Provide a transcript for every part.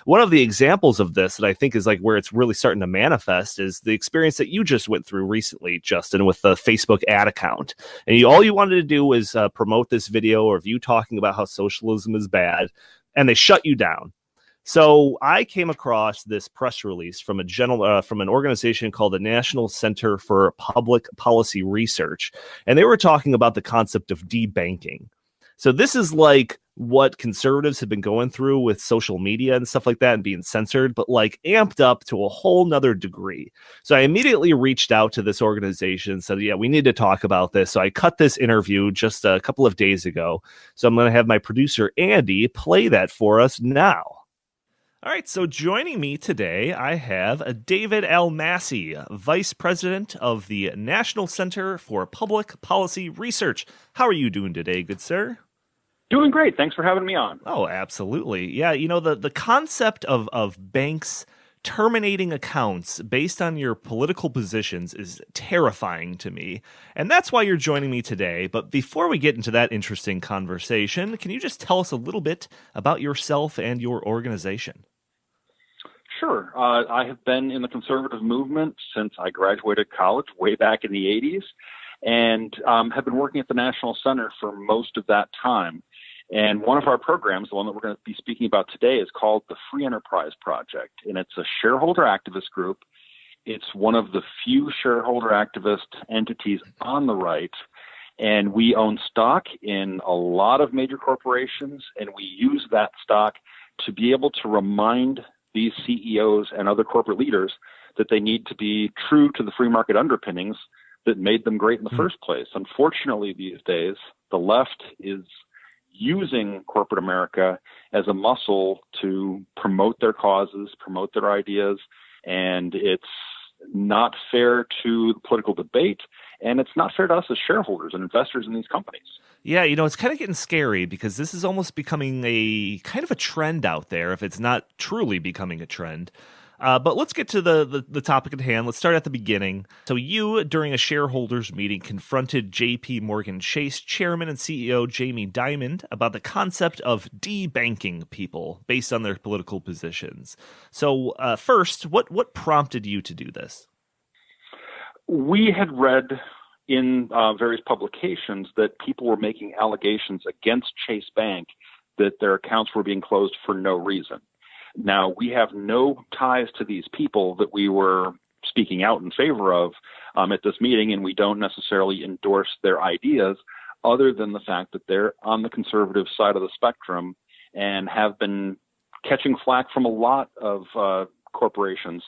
One of the examples of this that I think is like where it's really starting to manifest is the experience that you just went through recently, Justin, with the Facebook ad account. And all you wanted to do was promote this video of you talking about how socialism is bad, and they shut you down. So I came across this press release from from an organization called the National Center for Public Policy Research, and they were talking about the concept of debanking. So this is like what conservatives have been going through with social media and stuff like that and being censored, but like amped up to a whole nother degree. So I immediately reached out to this organization and said, yeah, we need to talk about this. So I cut this interview just a couple of days ago. So I'm going to have my producer, Andy, play that for us now. All right, so joining me today, I have David L. Massey, Vice President of the National Center for Public Policy Research. How are you doing today, good sir? Doing great. Thanks for having me on. Oh, absolutely. Yeah, you know, the concept of banks terminating accounts based on your political positions is terrifying to me. And that's why you're joining me today. But before we get into that interesting conversation, can you just tell us a little bit about yourself and your organization? Sure. I have been in the conservative movement since I graduated college way back in the 80s and have been working at the National Center for most of that time. And one of our programs, the one that we're going to be speaking about today, is called the Free Enterprise Project. And it's a shareholder activist group. It's one of the few shareholder activist entities on the right. And we own stock in a lot of major corporations, and we use that stock to be able to remind these CEOs and other corporate leaders that they need to be true to the free market underpinnings that made them great in the first place. Unfortunately, these days, the left is using corporate America as a muscle to promote their causes, promote their ideas, and it's not fair to the political debate, and it's not fair to us as shareholders and investors in these companies. Yeah, you know, it's kind of getting scary because this is almost becoming a kind of a trend out there, if it's not truly becoming a trend. But let's get to the topic at hand. Let's start at the beginning. So you, during a shareholders meeting, confronted J.P. Morgan Chase Chairman and CEO Jamie Dimon about the concept of debanking people based on their political positions. So first, what prompted you to do this? We had read in various publications that people were making allegations against Chase Bank that their accounts were being closed for no reason. Now, we have no ties to these people that we were speaking out in favor of at this meeting, and we don't necessarily endorse their ideas other than the fact that they're on the conservative side of the spectrum and have been catching flack from a lot of corporations.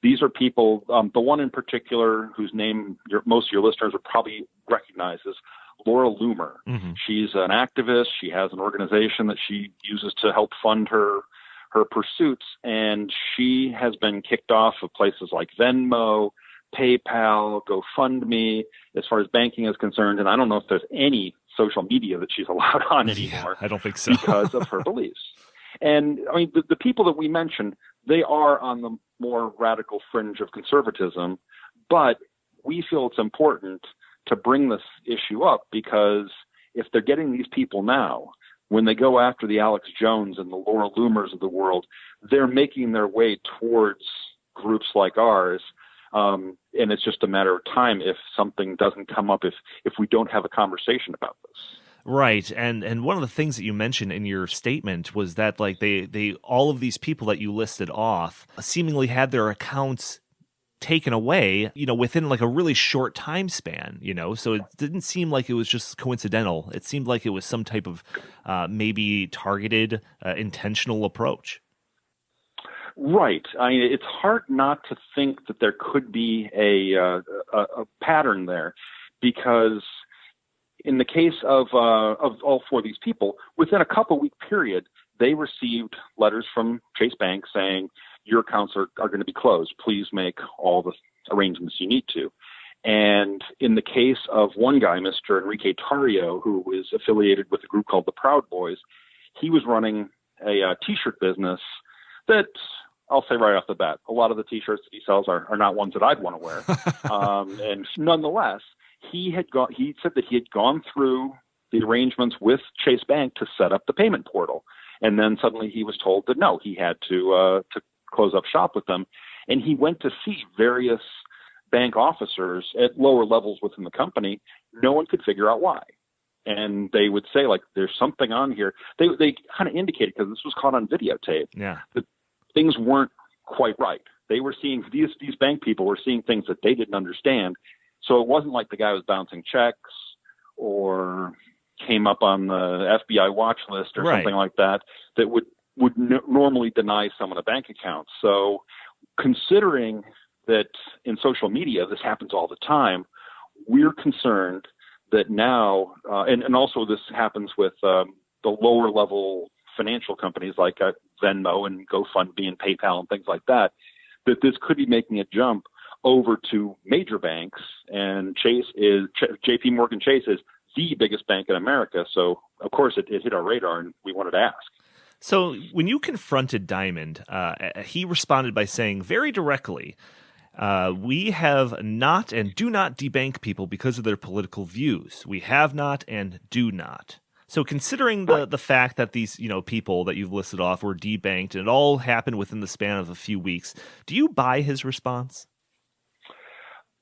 These are people, the one in particular whose name most of your listeners would probably recognize is Laura Loomer. Mm-hmm. She's an activist. She has an organization that she uses to help fund her pursuits, and she has been kicked off of places like Venmo, PayPal, GoFundMe, as far as banking is concerned. And I don't know if there's any social media that she's allowed on anymore. Yeah, I don't think so. Because of her beliefs. And I mean, the people that we mentioned, they are on the more radical fringe of conservatism, but we feel it's important to bring this issue up because if they're getting these people now, when they go after the Alex Jones and the Laura Loomers of the world, they're making their way towards groups like ours. And it's just a matter of time if something doesn't come up, if we don't have a conversation about this. Right. And one of the things that you mentioned in your statement was that like they all of these people that you listed off seemingly had their accounts taken away, you know, within like a really short time span, you know, so it didn't seem like it was just coincidental. It seemed like it was some type of maybe targeted, intentional approach. Right. I mean, it's hard not to think that there could be a pattern there, because in the case of all four of these people, within a couple-week period, they received letters from Chase Bank saying, your accounts are going to be closed. Please make all the arrangements you need to. And in the case of one guy, Mr. Enrique Tarrio, who is affiliated with a group called the Proud Boys, he was running a T-shirt business that, I'll say right off the bat, a lot of the T-shirts that he sells are not ones that I'd want to wear. And nonetheless, he said that he had gone through the arrangements with Chase Bank to set up the payment portal. And then suddenly he was told that no, he had to close up shop with them. And he went to see various bank officers at lower levels within the company. No one could figure out why. And they would say, like, there's something on here. They kind of indicated, because this was caught on videotape, that things weren't quite right. They were seeing, these bank people were seeing things that they didn't understand. So it wasn't like the guy was bouncing checks or came up on the FBI watch list or something like that would normally deny someone a bank account. So considering that in social media this happens all the time, we're concerned that now, and also this happens with the lower level financial companies like Venmo and GoFundMe and PayPal and things like that, that this could be making a jump over to major banks. And JP Morgan Chase is the biggest bank in America. So, of course, it hit our radar, and we wanted to ask. So when you confronted Diamond, he responded by saying very directly, we have not and do not debank people because of their political views. We have not and do not. So considering the fact that these people that you've listed off were debanked and it all happened within the span of a few weeks, do you buy his response?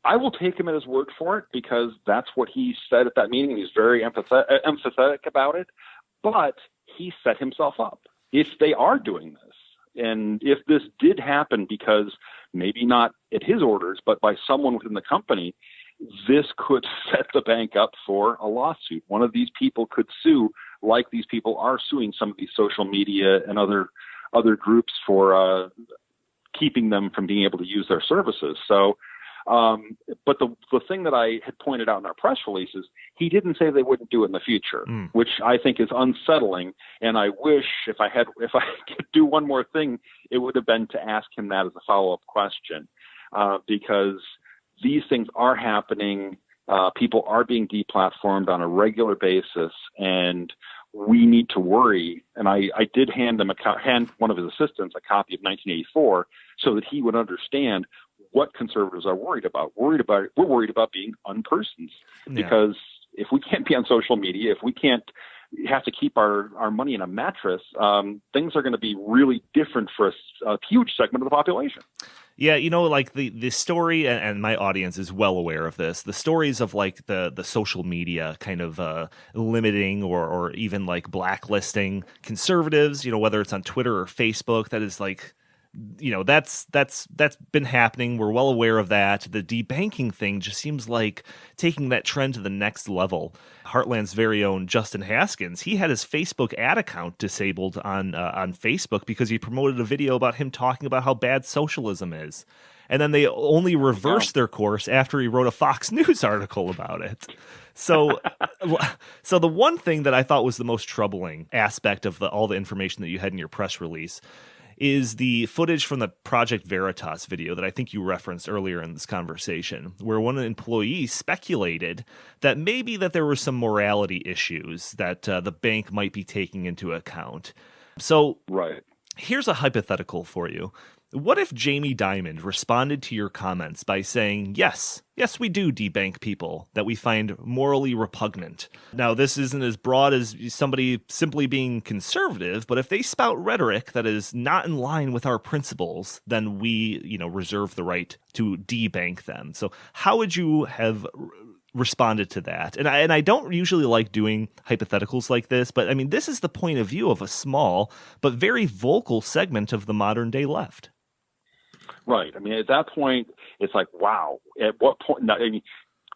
I will take him at his word for it, because that's what he said at that meeting. He's very empathetic about it, but he set himself up. If they are doing this, and if this did happen because maybe not at his orders, but by someone within the company, this could set the bank up for a lawsuit. One of these people could sue, like these people are suing some of these social media and other groups for keeping them from being able to use their services. So, but the thing that I had pointed out in our press release is he didn't say they wouldn't do it in the future, which I think is unsettling. And I wish if I could do one more thing, it would have been to ask him that as a follow-up question, because these things are happening. People are being deplatformed on a regular basis, and we need to worry. And I did hand one of his assistants a copy of 1984 so that he would understand what conservatives are worried about. We're worried about being unpersons, because if we can't be on social media, if we have to keep our money in a mattress, things are going to be really different for a huge segment of the population. Yeah, like the story, and my audience is well aware of this, the stories of like the social media kind of limiting or even like blacklisting conservatives, whether it's on Twitter or Facebook, that is like, that's been happening. We're well aware of that. The debanking thing just seems like taking that trend to the next level. Heartland's very own Justin Haskins, he had his Facebook ad account disabled on Facebook because he promoted a video about him talking about how bad socialism is. And then they only reversed their course after he wrote a Fox News article about it. So the one thing that I thought was the most troubling aspect of all the information that you had in your press release is the footage from the Project Veritas video that I think you referenced earlier in this conversation, where one employee speculated that maybe that there were some morality issues that the bank might be taking into account. So here's a hypothetical for you. What if Jamie Dimon responded to your comments by saying, yes, we do debank people that we find morally repugnant? Now, this isn't as broad as somebody simply being conservative, but if they spout rhetoric that is not in line with our principles, then we, reserve the right to debank them. So how would you have responded to that? And I don't usually like doing hypotheticals like this, but I mean, this is the point of view of a small but very vocal segment of the modern day left. Right. I mean, at that point, it's like, wow, at what point?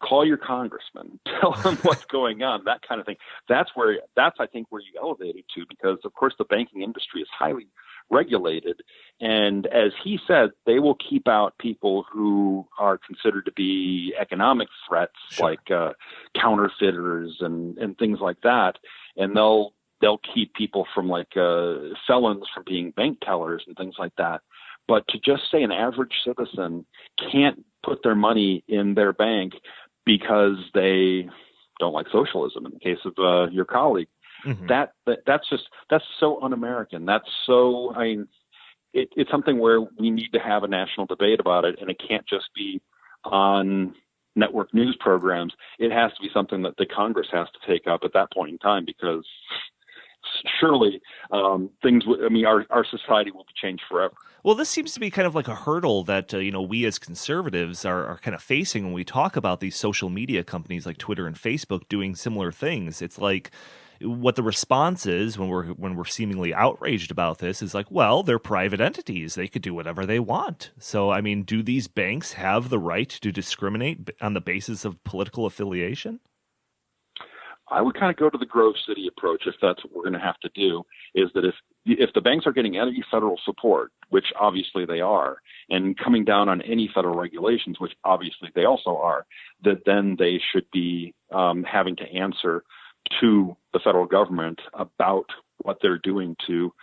Call your congressman, tell him what's going on, that kind of thing. That's I think where you elevated to, because of course the banking industry is highly regulated. And as he said, they will keep out people who are considered to be economic threats, like counterfeiters and things like that. And they'll keep people from like felons from being bank tellers and things like that. But to just say an average citizen can't put their money in their bank because they don't like socialism, in the case of your colleague, that's so un-American. That's so, it's something where we need to have a national debate about it, and it can't just be on network news programs. It has to be something that the Congress has to take up at that point in time, because surely our society will be changed forever. Well, this seems to be kind of like a hurdle that we as conservatives are kind of facing when we talk about these social media companies like Twitter and Facebook doing similar things. It's like what the response is when we're seemingly outraged about this is like, well, they're private entities; they could do whatever they want. So, I mean, do these banks have the right to discriminate on the basis of political affiliation? I would kind of go to the Grove City approach if that's what we're going to have to do, is that if the banks are getting any federal support, which obviously they are, and coming down on any federal regulations, which obviously they also are, that then they should be having to answer to the federal government about what they're doing to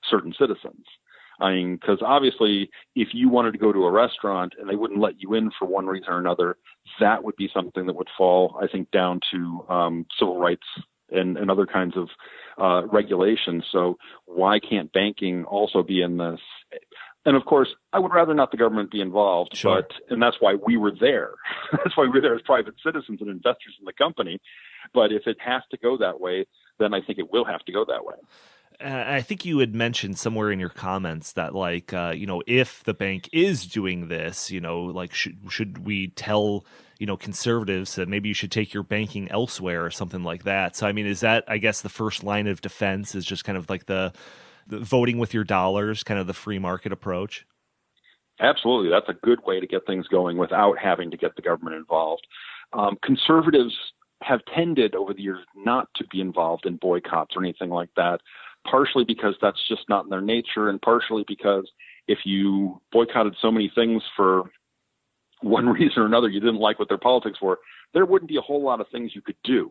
certain citizens. I mean, because obviously, if you wanted to go to a restaurant and they wouldn't let you in for one reason or another, that would be something that would fall, I think, down to civil rights and other kinds of regulations. So why can't banking also be in this? And of course, I would rather not the government be involved, Sure. and that's why we were there. That's why we were there as private citizens and investors in the company. But if it has to go that way, then I think it will have to go that way. I think you had mentioned somewhere in your comments that, like, if the bank is doing this, like, should we tell, conservatives that maybe you should take your banking elsewhere or something like that? So, I mean, is that, I guess, the first line of defense is just kind of like the voting with your dollars, kind of the free market approach? Absolutely. That's a good way to get things going without having to get the government involved. Conservatives have tended over the years not to be involved in boycotts or anything like that, partially because that's just not in their nature, and partially because if you boycotted so many things for one reason or another, you didn't like what their politics were, there wouldn't be a whole lot of things you could do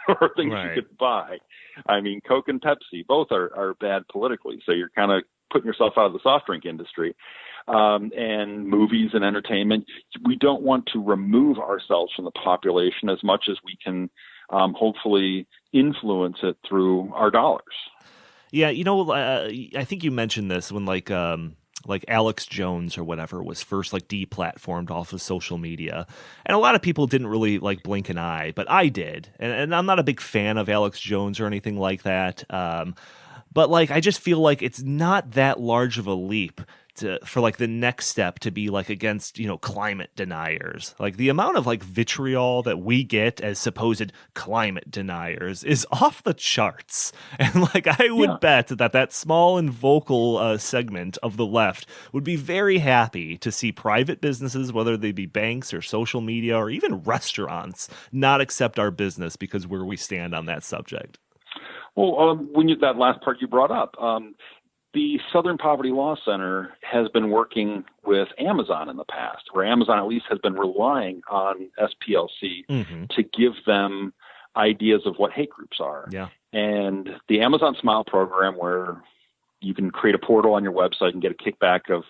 or things Right. you could buy. I mean, Coke and Pepsi, both are bad politically, so you're kind of putting yourself out of the soft drink industry. And movies and entertainment, we don't want to remove ourselves from the population as much as we can hopefully influence it through our dollars. Yeah, I think you mentioned this when like Alex Jones or whatever was first like deplatformed off of social media, and a lot of people didn't really like blink an eye, but I did, and I'm not a big fan of Alex Jones or anything like that. But like I just feel like it's not that large of a leap for like the next step to be like against climate deniers. Like the amount of like vitriol that we get as supposed climate deniers is off the charts, and like I would bet that small and vocal segment of the left would be very happy to see private businesses, whether they be banks or social media or even restaurants, not accept our business because where we stand on that subject. Well, that last part you brought up, the Southern Poverty Law Center has been working with Amazon in the past, where Amazon at least has been relying on SPLC to give them ideas of what hate groups are. Yeah. And the Amazon Smile program, where you can create a portal on your website and get a kickback of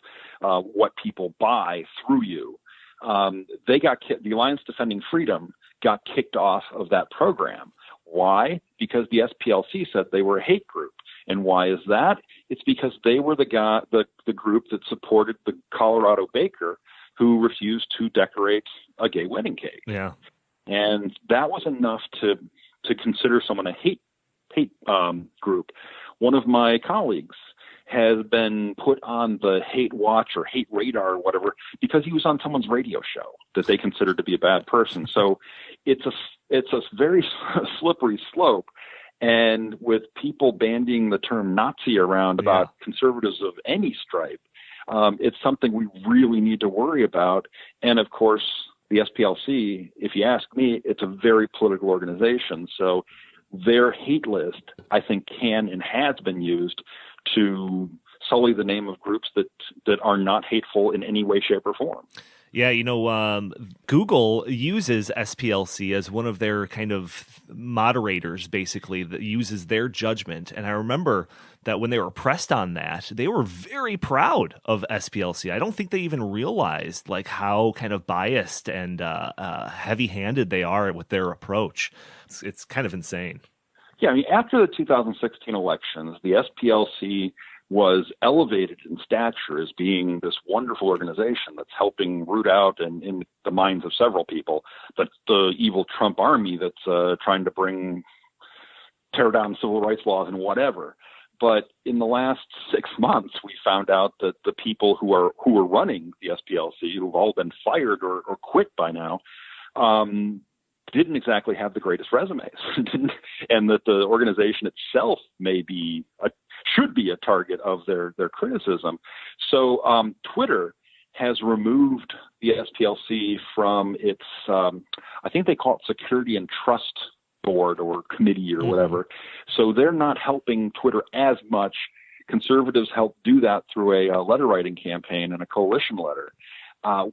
what people buy through you, the Alliance Defending Freedom got kicked off of that program. Why? Because the SPLC said they were a hate group. And why is that? It's because they were the group that supported the Colorado baker who refused to decorate a gay wedding cake. Yeah. And that was enough to consider someone a hate group. One of my colleagues has been put on the hate watch or hate radar or whatever because he was on someone's radio show that they considered to be a bad person. So it's a very slippery slope. And with people bandying the term Nazi around about conservatives of any stripe, it's something we really need to worry about. And of course, the SPLC, if you ask me, it's a very political organization. So their hate list, I think, can and has been used to sully the name of groups that are not hateful in any way, shape, or form. Yeah, Google uses SPLC as one of their kind of moderators, basically, that uses their judgment. And I remember that when they were pressed on that, they were very proud of SPLC. I don't think they even realized like how kind of biased and heavy-handed they are with their approach. It's kind of insane. Yeah, I mean, after the 2016 elections, the SPLC was elevated in stature as being this wonderful organization that's helping root out in the minds of several people, but the evil Trump army that's trying to bring tear down civil rights laws and whatever. But in the last 6 months, we found out that the people who are running the SPLC, who've all been fired or quit by now, didn't exactly have the greatest resumes, and that the organization itself should be a target of their criticism. So Twitter has removed the SPLC from its, I think they call it Security and Trust Board or Committee or whatever. So they're not helping Twitter as much. Conservatives helped do that through a letter writing campaign and a coalition letter.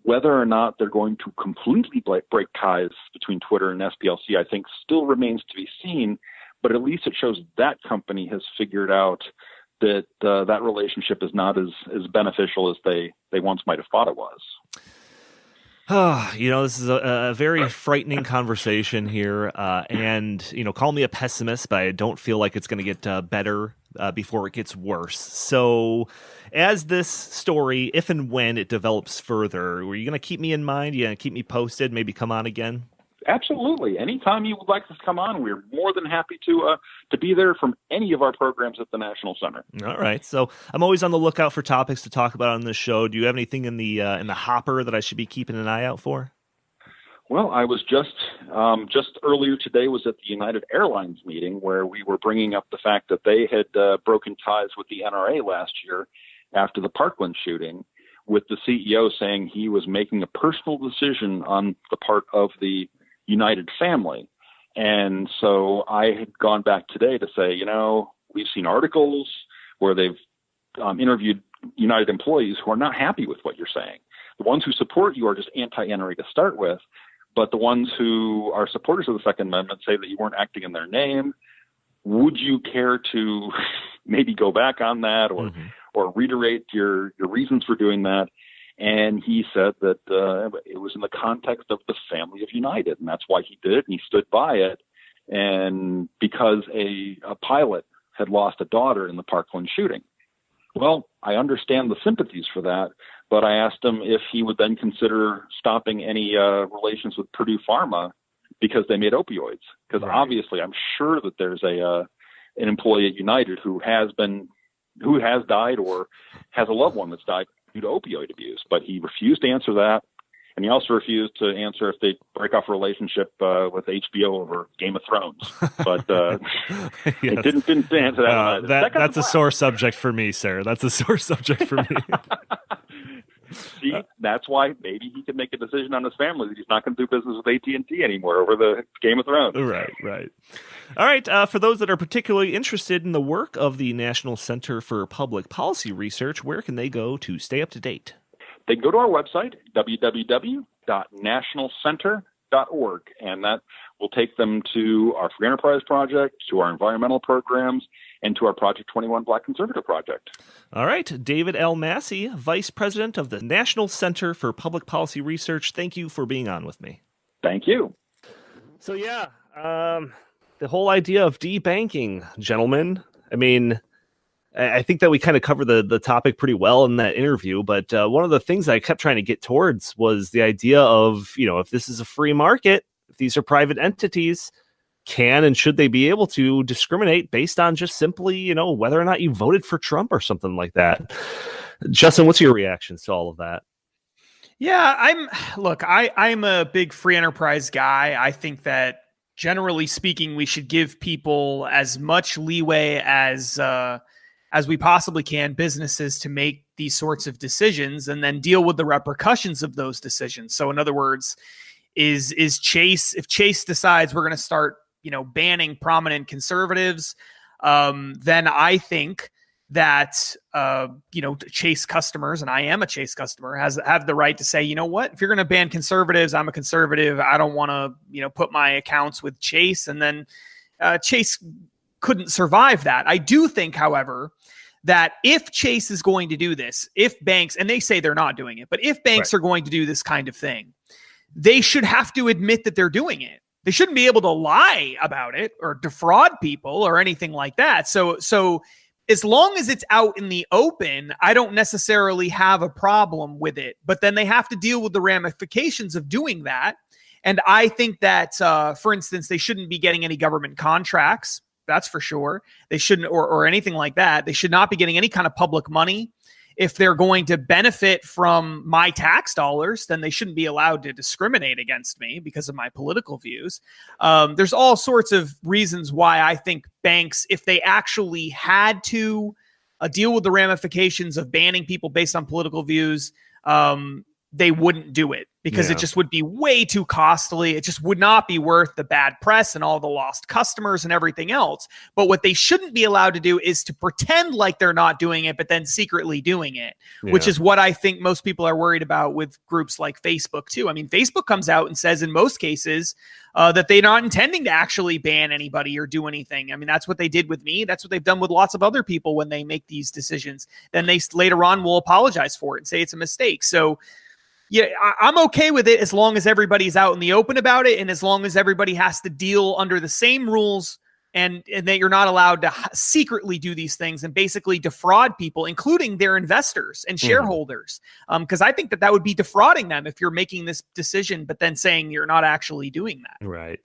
Whether or not they're going to completely break ties between Twitter and SPLC, I think still remains to be seen. But at least it shows that company has figured out that that relationship is not as beneficial as they once might have thought it was. This is a very frightening conversation here. And, call me a pessimist, but I don't feel like it's going to get better before it gets worse. So as this story, if and when it develops further, were you going to keep me in mind? You going to keep me posted, maybe come on again? Absolutely. Anytime you would like us to come on, we're more than happy to be there from any of our programs at the National Center. All right. So I'm always on the lookout for topics to talk about on this show. Do you have anything in the hopper that I should be keeping an eye out for? Well, I was just earlier today was at the United Airlines meeting where we were bringing up the fact that they had broken ties with the NRA last year after the Parkland shooting, with the CEO saying he was making a personal decision on the part of the United family. And so I had gone back today to say, we've seen articles where they've interviewed United employees who are not happy with what you're saying. The ones who support you are just anti-NRA to start with, but the ones who are supporters of the Second Amendment say that you weren't acting in their name. Would you care to maybe go back on that or reiterate your reasons for doing that? And he said that it was in the context of the family of United, and that's why he did it, and he stood by it. And because a pilot had lost a daughter in the Parkland shooting. Well, I understand the sympathies for that, but I asked him if he would then consider stopping any relations with Purdue Pharma because they made opioids. Because obviously, I'm sure that there's an employee at United who has died or has a loved one that's died due to opioid abuse, but he refused to answer that, and he also refused to answer if they break off a relationship with HBO over Game of Thrones. But yes. It didn't answer that. That's a sore subject for me, sir. That's a sore subject for me. See, that's why maybe he can make a decision on his family that he's not going to do business with AT&T anymore over the Game of Thrones. Right. All right. For those that are particularly interested in the work of the National Center for Public Policy Research, where can they go to stay up to date? They can go to our website, www.nationalcenter.org, and that will take them to our Free Enterprise Project, to our environmental programs, and to our Project 21 Black Conservative Project. All right. David L. Massey, Vice President of the National Center for Public Policy Research, thank you for being on with me. Thank you. So, the whole idea of debanking, gentlemen, I mean, I think that we kind of covered the topic pretty well in that interview, but one of the things I kept trying to get towards was the idea of, if this is a free market, if these are private entities, can and should they be able to discriminate based on just simply, whether or not you voted for Trump or something like that? Justin, what's your reactions to all of that? Yeah, I'm a big free enterprise guy. I think that generally speaking, we should give people as much leeway as we possibly can, businesses, to make these sorts of decisions and then deal with the repercussions of those decisions. So in other words, if Chase decides we're going to start, banning prominent conservatives, then I think that, Chase customers, and I am a Chase customer, have the right to say, you know what, if you're going to ban conservatives, I'm a conservative. I don't want to, put my accounts with Chase. And then Chase couldn't survive that. I do think, however, that if Chase is going to do this, if banks, and they say they're not doing it, but if banks are going to do this kind of thing, they should have to admit that they're doing it. They shouldn't be able to lie about it or defraud people or anything like that. So as long as it's out in the open, I don't necessarily have a problem with it. But then they have to deal with the ramifications of doing that. And I think that, for instance, they shouldn't be getting any government contracts That's for sure. They shouldn't, or anything like that. They should not be getting any kind of public money. If they're going to benefit from my tax dollars, then they shouldn't be allowed to discriminate against me because of my political views. There's all sorts of reasons why I think banks, if they actually had to deal with the ramifications of banning people based on political views, they wouldn't do it because it just would be way too costly. It just would not be worth the bad press and all the lost customers and everything else. But what they shouldn't be allowed to do is to pretend like they're not doing it, but then secretly doing it, which is what I think most people are worried about with groups like Facebook too. I mean, Facebook comes out and says in most cases that they're not intending to actually ban anybody or do anything. I mean, that's what they did with me. That's what they've done with lots of other people when they make these decisions. Then they later on will apologize for it and say it's a mistake. So yeah, I'm okay with it as long as everybody's out in the open about it, and as long as everybody has to deal under the same rules, and that you're not allowed to secretly do these things and basically defraud people, including their investors and shareholders. Because I think that would be defrauding them if you're making this decision, but then saying you're not actually doing that. Right.